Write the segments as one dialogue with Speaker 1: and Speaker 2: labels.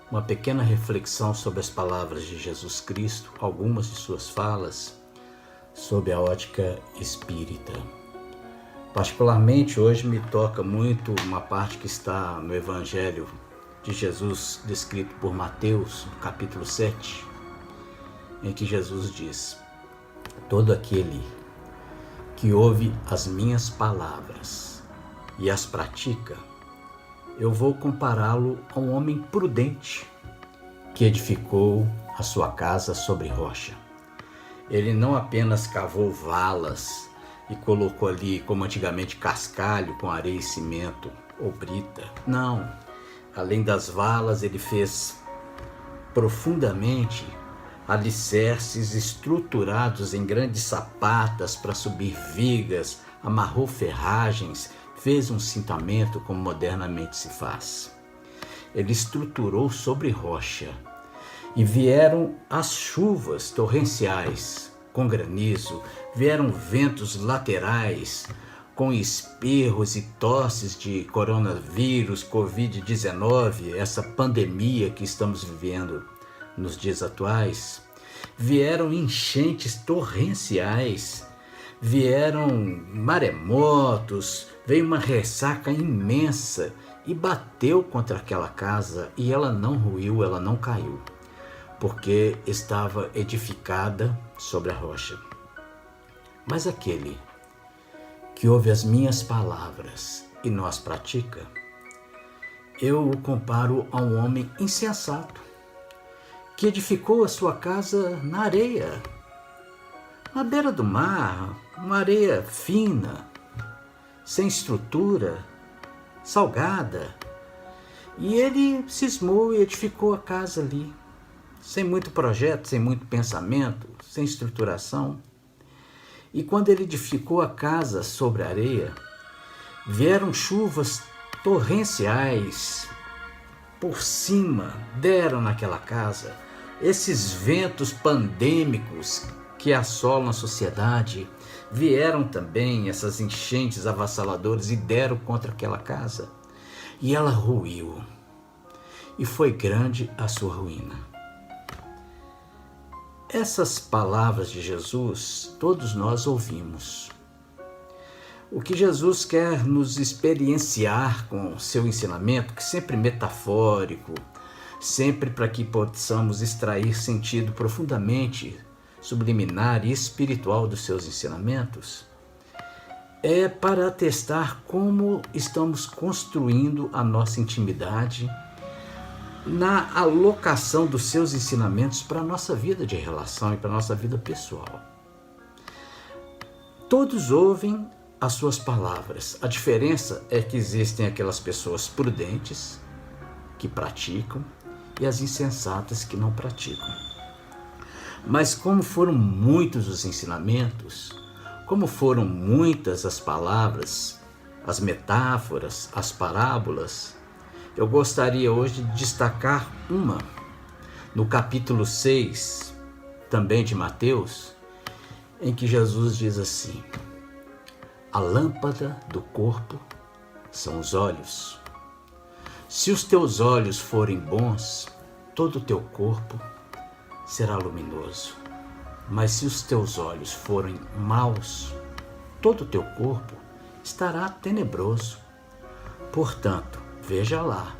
Speaker 1: uma pequena reflexão sobre as palavras de Jesus Cristo, algumas de suas falas, sob a ótica espírita. Particularmente, hoje me toca muito uma parte que está no Evangelho de Jesus, descrito por Mateus, no capítulo 7, em que Jesus diz: todo aquele que ouve as minhas palavras e as pratica, eu vou compará-lo a um homem prudente que edificou a sua casa sobre rocha. Ele não apenas cavou valas e colocou ali, como antigamente, cascalho com areia e cimento ou brita. Não. Além das valas, ele fez profundamente alicerces estruturados em grandes sapatas para subir vigas, amarrou ferragens, fez um cintamento como modernamente se faz. Ele estruturou sobre rocha e vieram as chuvas torrenciais com granizo, vieram ventos laterais com espirros e tosses de coronavírus, Covid-19, essa pandemia que estamos vivendo nos dias atuais. Vieram enchentes torrenciais, vieram maremotos, veio uma ressaca imensa e bateu contra aquela casa e ela não ruiu, ela não caiu, porque estava edificada sobre a rocha. Mas aquele que ouve as minhas palavras e não as pratica, eu o comparo a um homem insensato, que edificou a sua casa na areia, na beira do mar, uma areia fina, sem estrutura, salgada. E ele cismou e edificou a casa ali, sem muito projeto, sem muito pensamento, sem estruturação. E quando ele edificou a casa sobre a areia, vieram chuvas torrenciais por cima, deram naquela casa. Esses ventos pandêmicos que assolam a sociedade, vieram também essas enchentes avassaladoras e deram contra aquela casa. E ela ruiu. E foi grande a sua ruína. Essas palavras de Jesus, todos nós ouvimos. O que Jesus quer nos experienciar com o seu ensinamento, que sempre é metafórico, sempre para que possamos extrair sentido profundamente subliminar e espiritual dos seus ensinamentos, é para atestar como estamos construindo a nossa intimidade na alocação dos seus ensinamentos para a nossa vida de relação e para a nossa vida pessoal. Todos ouvem as suas palavras. A diferença é que existem aquelas pessoas prudentes que praticam e as insensatas que não praticam. Mas como foram muitos os ensinamentos, como foram muitas as palavras, as metáforas, as parábolas, eu gostaria hoje de destacar uma, no capítulo 6, também de Mateus, em que Jesus diz assim: a lâmpada do corpo são os olhos. Se os teus olhos forem bons, todo o teu corpo será luminoso. Mas se os teus olhos forem maus, todo o teu corpo estará tenebroso. Portanto, veja lá,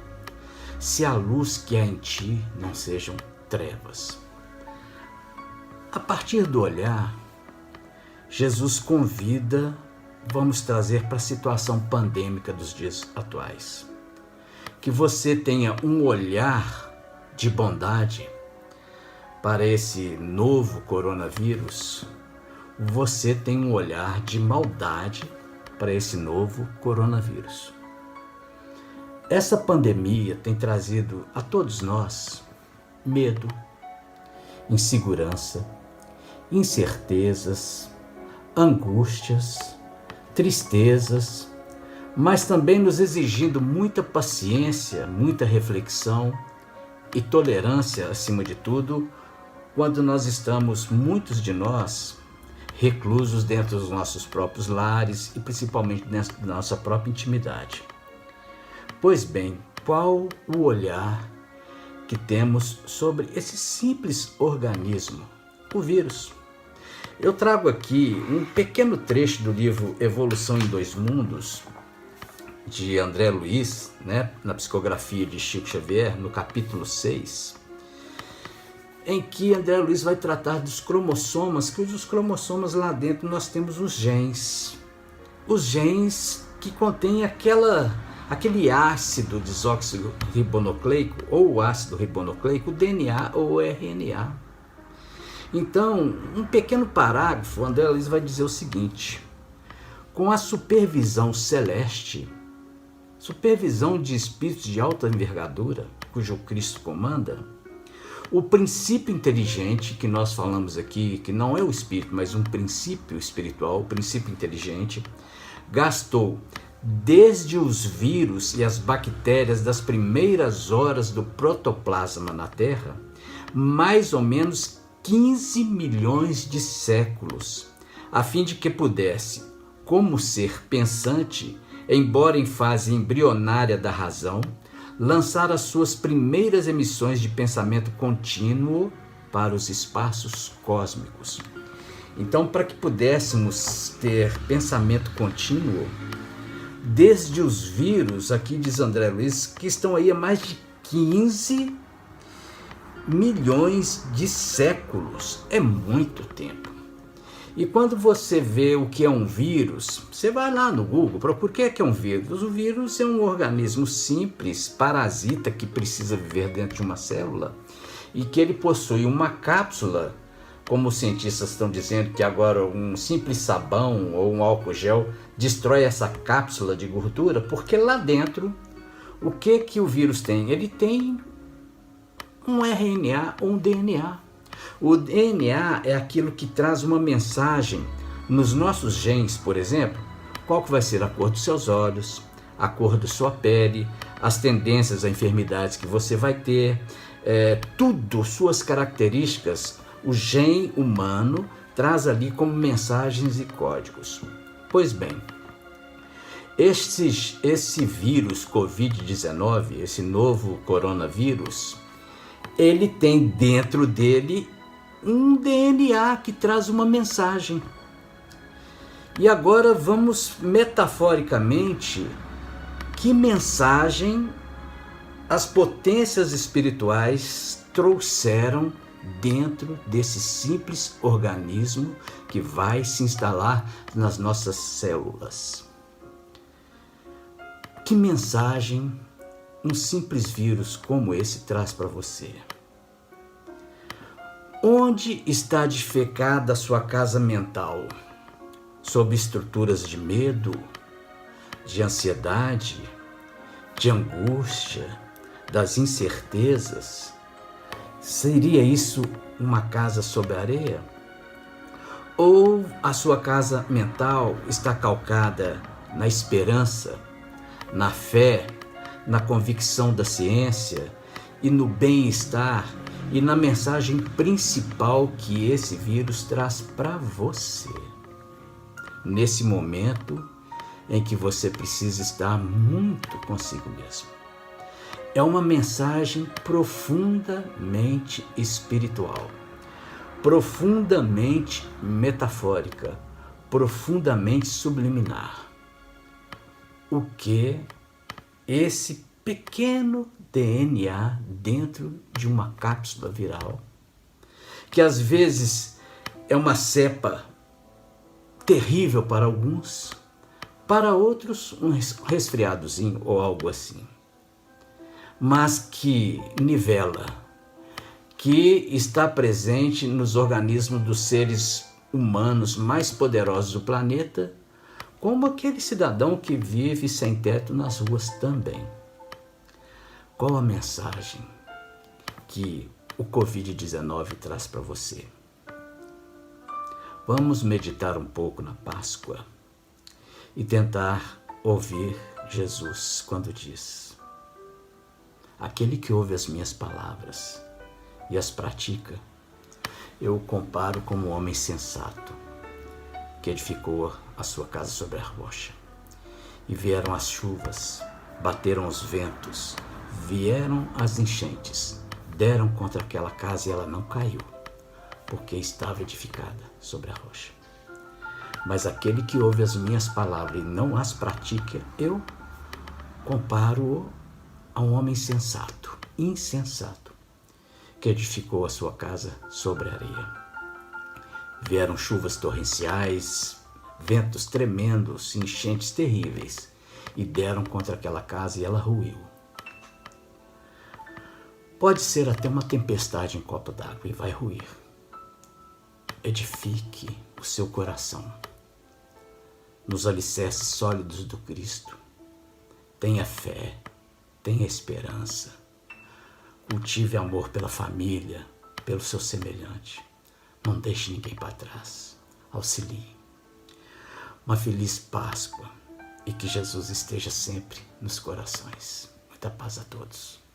Speaker 1: se a luz que há em ti não sejam trevas. A partir do olhar, Jesus convida, vamos trazer para a situação pandêmica dos dias atuais, que você tenha um olhar de bondade para esse novo coronavírus. Você tem um olhar de maldade para esse novo coronavírus. Essa pandemia tem trazido a todos nós medo, insegurança, incertezas, angústias, tristezas, mas também nos exigindo muita paciência, muita reflexão e tolerância, acima de tudo, quando nós estamos, muitos de nós, reclusos dentro dos nossos próprios lares e principalmente dentro da nossa própria intimidade. Pois bem, qual o olhar que temos sobre esse simples organismo, o vírus. Eu trago aqui um pequeno trecho do livro Evolução em Dois Mundos, de André Luiz, na psicografia de Chico Xavier, no capítulo 6, em que André Luiz vai tratar dos cromossomas, que os cromossomas lá dentro nós temos os genes que contêm aquele ácido desoxirribonucleico, ou o ácido ribonucleico, o DNA ou o RNA. Então, um pequeno parágrafo, André Luiz vai dizer o seguinte: com a supervisão celeste, supervisão de espíritos de alta envergadura, cujo Cristo comanda, o princípio inteligente que nós falamos aqui, que não é o espírito, mas um princípio espiritual, o princípio inteligente, gastou desde os vírus e as bactérias das primeiras horas do protoplasma na Terra, mais ou menos 15 milhões de séculos, a fim de que pudesse, como ser pensante, embora em fase embrionária da razão, lançar as suas primeiras emissões de pensamento contínuo para os espaços cósmicos. Então, para que pudéssemos ter pensamento contínuo, desde os vírus, aqui diz André Luiz, que estão aí há mais de 15 milhões de séculos, é muito tempo. E quando você vê o que é um vírus, você vai lá no Google, procura o que é um vírus. O vírus é um organismo simples, parasita, que precisa viver dentro de uma célula e que ele possui uma cápsula, como os cientistas estão dizendo que agora um simples sabão ou um álcool gel destrói essa cápsula de gordura, porque lá dentro, o que o vírus tem? Ele tem um RNA ou um DNA. O DNA é aquilo que traz uma mensagem nos nossos genes, por exemplo, qual que vai ser a cor dos seus olhos, a cor da sua pele, as tendências a enfermidades que você vai ter, tudo, suas características, o gene humano traz ali como mensagens e códigos. Pois bem, esse vírus Covid-19, esse novo coronavírus, ele tem dentro dele um DNA que traz uma mensagem. E agora vamos metaforicamente, que mensagem as potências espirituais trouxeram dentro desse simples organismo que vai se instalar nas nossas células? Que mensagem um simples vírus como esse traz para você? Onde está edificada a sua casa mental? Sob estruturas de medo, de ansiedade, de angústia, das incertezas? Seria isso uma casa sob areia? Ou a sua casa mental está calcada na esperança, na fé, na convicção da ciência e no bem-estar e na mensagem principal que esse vírus traz para você, nesse momento em que você precisa estar muito consigo mesmo? É uma mensagem profundamente espiritual, profundamente metafórica, profundamente subliminar. O que esse pequeno DNA dentro de uma cápsula viral, que às vezes é uma cepa terrível para alguns, para outros um resfriadozinho ou algo assim, mas que nivela, que está presente nos organismos dos seres humanos mais poderosos do planeta, como aquele cidadão que vive sem teto nas ruas também. Qual a mensagem que o Covid-19 traz para você? Vamos meditar um pouco na Páscoa e tentar ouvir Jesus quando diz: aquele que ouve as minhas palavras e as pratica, eu o comparo como um homem sensato, que edificou a sua casa sobre a rocha. E vieram as chuvas, bateram os ventos, vieram as enchentes, Deram contra aquela casa e ela não caiu, porque estava edificada sobre a rocha. Mas aquele que ouve as minhas palavras e não as pratica, eu comparo-o a um homem insensato, que edificou a sua casa sobre a areia. Vieram chuvas torrenciais, ventos tremendos, enchentes terríveis, e deram contra aquela casa e ela ruiu. Pode ser até uma tempestade em copo d'água e vai ruir. Edifique o seu coração nos alicerces sólidos do Cristo. Tenha fé, tenha esperança. Cultive amor pela família, pelo seu semelhante. Não deixe ninguém para trás. Auxilie. Uma feliz Páscoa e que Jesus esteja sempre nos corações. Muita paz a todos.